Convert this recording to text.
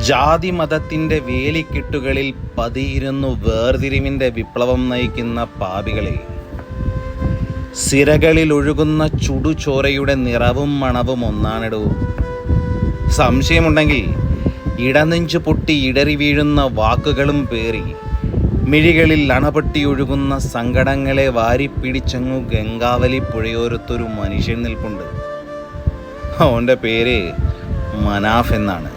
ജാതി മതത്തിൻ്റെ വേലിക്കെട്ടുകളിൽ പതിയിരുന്നു വേർതിരിവിൻ്റെ വിപ്ലവം നയിക്കുന്ന പാപികളെ, സിരകളിൽ ഒഴുകുന്ന ചുടുചോരയുടെ നിറവും മണവും ഒന്നാണിടൂ. സംശയമുണ്ടെങ്കിൽ ഇടനെഞ്ചു പൊട്ടി ഇടറി വീഴുന്ന വാക്കുകളും പേറി മിഴികളിൽ അണപൊട്ടി ഒഴുകുന്ന സങ്കടങ്ങളെ വാരിപ്പിടിച്ചങ്ങു ഗംഗാവലി പുഴയോരത്തൊരു മനുഷ്യൻ നിൽപ്പുണ്ട്. അവൻ്റെ പേര് മനാഫ് എന്നാണ്.